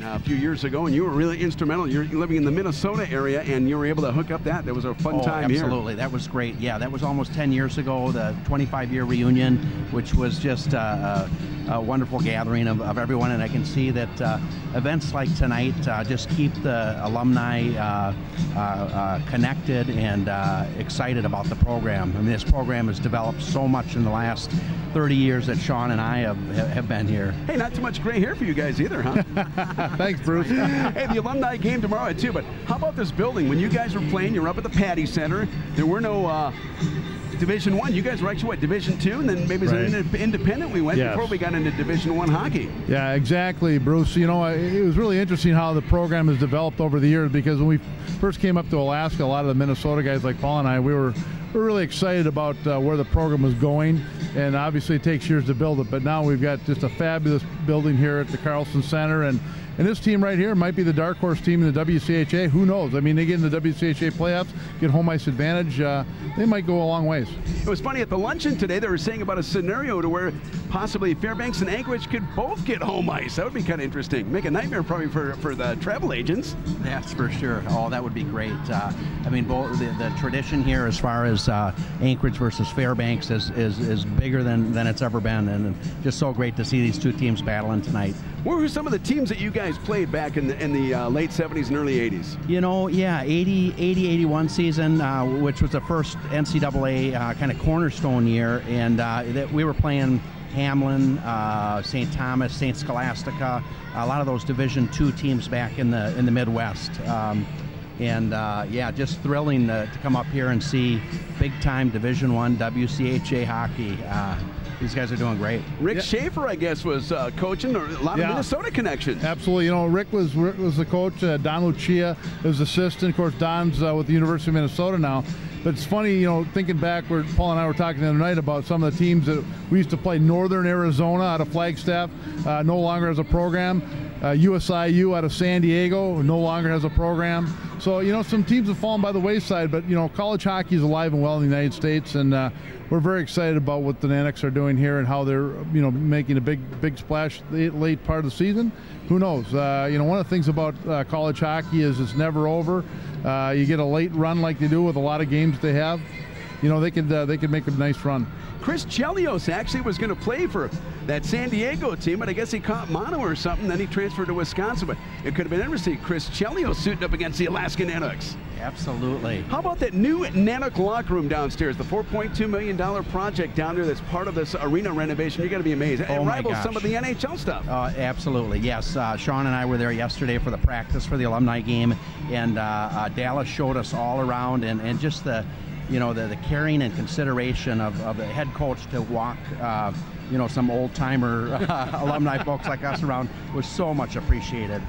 A few years ago, and you were really instrumental. You're living in the Minnesota area, and you were able to hook up that. That was a fun time here. Absolutely. That was great. Yeah, that was almost 10 years ago, the 25-year reunion, which was just a wonderful gathering of everyone. And I can see that events like tonight just keep the alumni connected and excited about the program. I mean, this program has developed so much in the last 30 years that Shawn and I have been here. Hey, not too much gray hair for you guys either, huh? Thanks, Bruce. Hey, the alumni game tomorrow at 2, but how about this building? When you guys were playing, you were up at the Patty Center. There were no Division I. You guys were actually, what, Division II? And then maybe as an independent we went before we got into Division I hockey. Yeah, exactly, Bruce. You know, it was really interesting how the program has developed over the years, because when we first came up to Alaska, a lot of the Minnesota guys like Paul and I, we're really excited about where the program was going, and obviously it takes years to build it, but now we've got just a fabulous building here at the Carlson Center, and this team right here might be the dark horse team in the WCHA. Who knows? I mean, they get in the WCHA playoffs, get home ice advantage. They might go a long ways. It was funny, at the luncheon today, they were saying about a scenario to where possibly Fairbanks and Anchorage could both get home ice. That would be kind of interesting. Make a nightmare probably for the travel agents. That's for sure. Oh, that would be great. I mean, both the tradition here as far as Anchorage versus Fairbanks is bigger than it's ever been, and just so great to see these two teams battling tonight. What were some of the teams that you guys played back in the late 70s and early 80s? You know, yeah, 80-81 season, which was the first NCAA kind of cornerstone year, and that we were playing Hamlin, St. Thomas, St. Scholastica, a lot of those Division II teams back in the Midwest. Yeah, just thrilling to come up here and see big-time Division I WCHA hockey. These guys are doing great. Rick Schaefer, I guess, was coaching, or a lot of Minnesota connections. Absolutely. You know, Rick was the coach. Don Lucia was assistant. Of course, Don's with the University of Minnesota now. But it's funny, you know, thinking back where Paul and I were talking the other night about some of the teams that we used to play. Northern Arizona out of Flagstaff, no longer has a program. USIU out of San Diego no longer has a program. So, you know, some teams have fallen by the wayside, but, you know, college hockey is alive and well in the United States, and we're very excited about what the Nanooks are doing here and how they're, you know, making a big splash late part of the season. Who knows? You know, one of the things about college hockey is it's never over. You get a late run like they do with a lot of games they have. You know, they could make a nice run. Chris Chelios actually was going to play for that San Diego team, but I guess he caught mono or something, then he transferred to Wisconsin. But it could have been interesting, Chris Chelios suiting up against the Alaska Nanooks. Absolutely. How about that new Nanook locker room downstairs, the $4.2 million project down there that's part of this arena renovation? You're going to be amazed. It rivals some of the NHL stuff. Absolutely, yes. Shawn and I were there yesterday for the practice for the alumni game, and Dallas showed us all around, and just the caring and consideration of the head coach to walk, you know, some old-timer alumni folks like us around was so much appreciated.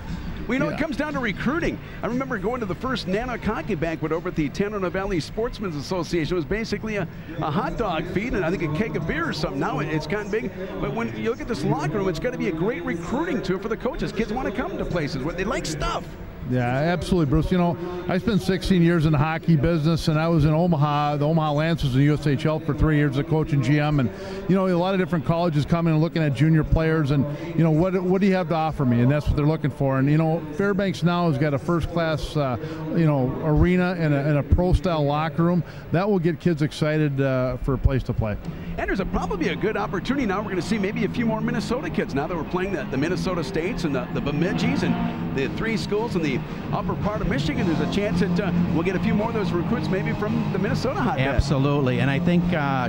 Well, you know, it comes down to recruiting. I remember going to the first Nanook hockey banquet over at the Tanana Valley Sportsmen's Association. It was basically a hot dog feed and I think a keg of beer or something. Now it's gotten big. But when you look at this locker room, it's got to be a great recruiting tool for the coaches. Kids want to come to places where they like stuff. Yeah, absolutely, Bruce. You know, I spent 16 years in the hockey business, and I was in Omaha, the Omaha Lancers in the USHL for 3 years as a coach and GM. And, you know, a lot of different colleges coming and looking at junior players and, you know, what do you have to offer me? And that's what they're looking for. And, you know, Fairbanks now has got a first-class, you know, arena and a pro-style locker room. That will get kids excited for a place to play. And there's probably a good opportunity now. We're going to see maybe a few more Minnesota kids now that we're playing the Minnesota States and the Bemidji's and the three schools in the upper part of Michigan. There's a chance that we'll get a few more of those recruits maybe from the Minnesota hotbed. Absolutely, and I think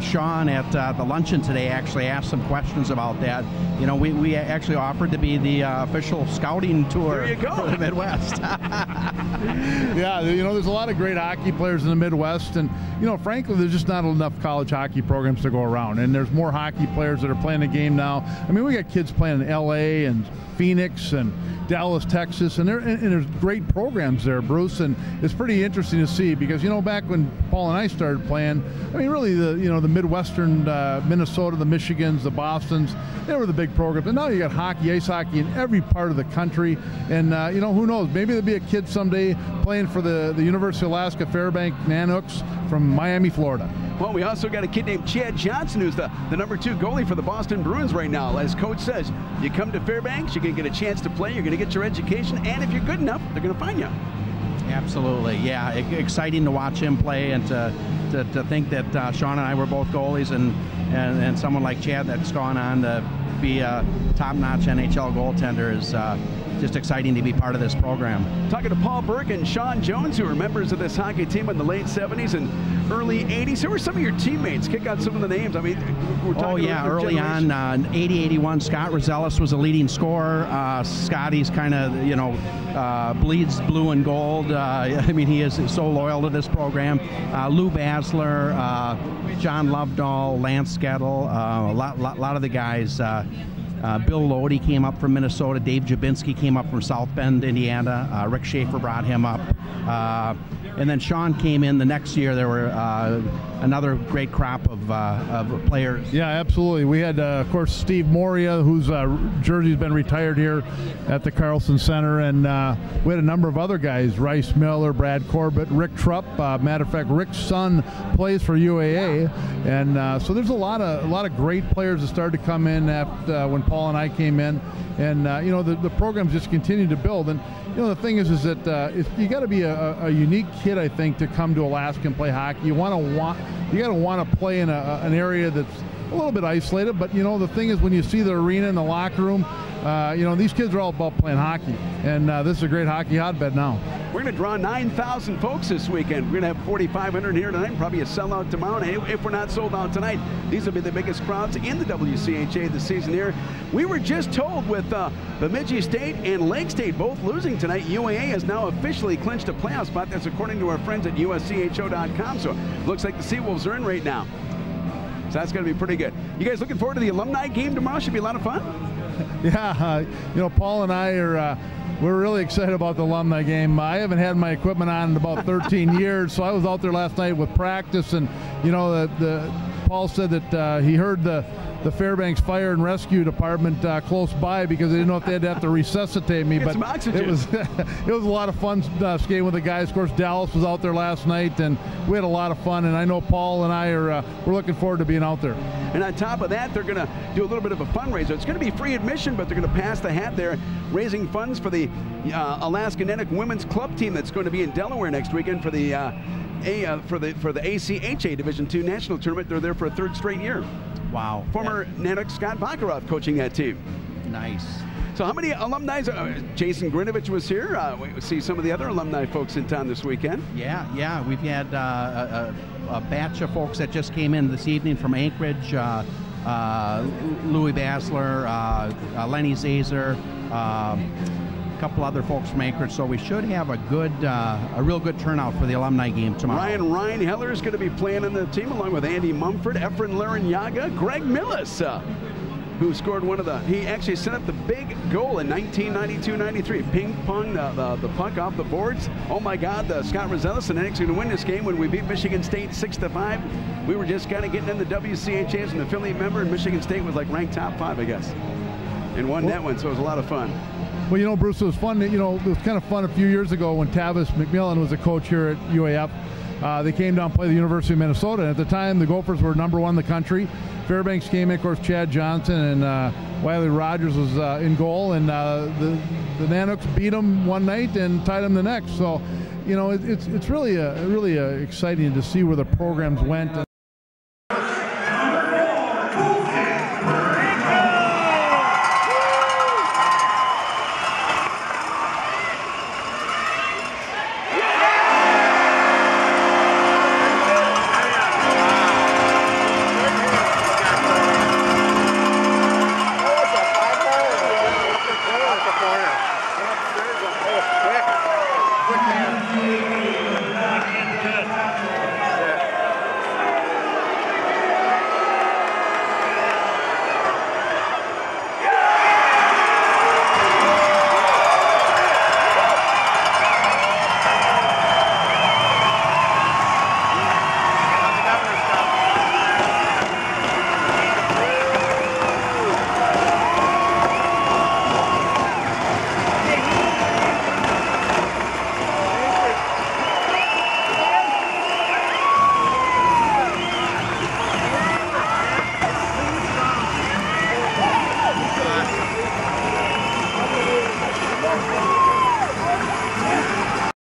Shawn at the luncheon today actually asked some questions about that. You know, we actually offered to be the official scouting tour for the Midwest. Yeah, you know, there's a lot of great hockey players in the Midwest, and, you know, frankly, there's just not enough college hockey programs to go around, and there's more hockey players that are playing the game now. I mean, we got kids playing in LA and Phoenix and Dallas, Texas, and there's great programs there, Bruce, and it's pretty interesting to see because, you know, back when Paul and I started playing, I mean, really the Midwestern, Minnesota, the Michigans, the Bostons, they were the big programs, and now you got hockey, ice hockey in every part of the country, and you know, who knows, maybe there'll be a kid someday playing for the University of Alaska Fairbanks Nanooks from Miami, Florida. Well, we also got a kid named Chad Johnson, who's the #2 goalie for the Boston Bruins right now. As coach says, you come to Fairbanks, you you get a chance to play, you're going to get your education, and if you're good enough, they're going to find you. Absolutely, yeah. Exciting to watch him play, and to think that Shawn and I were both goalies, and someone like Chad that's gone on to be a top-notch NHL goaltender is just exciting to be part of this program. Talking to Paul Burke and Shawn Jones, who are members of this hockey team in the late 70s and early 80s. Who were some of your teammates? Kick out some of the names. I mean, we're talking early on, 80-81, Scott Rosellis was a leading scorer. Scotty's kind of, bleeds blue and gold. I mean, he is so loyal to this program. Lou Basler, John Lovedahl, Lance Skettle, a lot of the guys. Bill Lodi came up from Minnesota. Dave Jabinski came up from South Bend, Indiana. Rick Schaefer brought him up. And then Shawn came in the next year. There were another great crop of players. Yeah, absolutely. We had, of course, Steve Moria, whose jersey's been retired here at the Carlson Center, and we had a number of other guys: Rice Miller, Brad Corbett, Rick Trupp. Matter of fact, Rick's son plays for UAA, and so there's a lot of great players that started to come in after when Paul and I came in, and the program's just continued to build. And the thing is that you got to be a unique kid, I think, to come to Alaska and play hockey. You got to want to play in an area that's a little bit isolated. But the thing is, when you see the arena and the locker room, these kids are all about playing hockey, and this is a great hockey hotbed now. We're going to draw 9,000 folks this weekend. We're going to have 4,500 here tonight, probably a sellout tomorrow. And if we're not sold out tonight, these will be the biggest crowds in the WCHA this season here. We were just told with Bemidji State and Lake State both losing tonight, UAA has now officially clinched a playoff spot. That's according to our friends at USCHO.com. So it looks like the Seawolves are in right now. So that's going to be pretty good. You guys looking forward to the alumni game tomorrow? Should be a lot of fun. Yeah, Paul and I we're really excited about the alumni game. I haven't had my equipment on in about 13 years, so I was out there last night with practice, and Paul said that he heard the Fairbanks Fire and Rescue Department close by because they didn't know if they'd have to resuscitate me. But it was a lot of fun skating with the guys. Of course, Dallas was out there last night, and we had a lot of fun. And I know Paul and I we're looking forward to being out there. And on top of that, they're going to do a little bit of a fundraiser. It's going to be free admission, but they're going to pass the hat there, raising funds for the Alaska Nenic women's club team that's going to be in Delaware next weekend for the for the ACHA Division II National Tournament. They're there for a third straight year. Wow. Former Nenic Scott Vakarov coaching that team. Nice. So how many alumni? Jason Grinovich was here. We see some of the other alumni folks in town this weekend. Yeah. We've had a batch of folks that just came in this evening from Anchorage. Louis Basler, Lenny Zazer, a couple other folks from Anchorage. So we should have a real good turnout for the alumni game tomorrow. Ryan Heller is going to be playing on the team along with Andy Mumford, Efren Larinaga, Greg Millis, who scored he actually set up the big goal in 1992-93. Ping-pong the puck off the boards. Oh my God, Scott Rosellis and Nenics going to win this game when we beat Michigan State 6-5. We were just kind of getting in the WCHA as an affiliate member, and Michigan State was like ranked top 5, I guess, and won that one, so it was a lot of fun. Well, Bruce, it was fun. It was kind of fun a few years ago when Tavis McMillan was a coach here at UAF. They came down to play the University of Minnesota, and at the time, the Gophers were #1 in the country. Fairbanks came in, of course, Chad Johnson and Wiley Rogers was in goal, and the Nanooks beat them one night and tied them the next. So, it's really exciting to see where the programs went.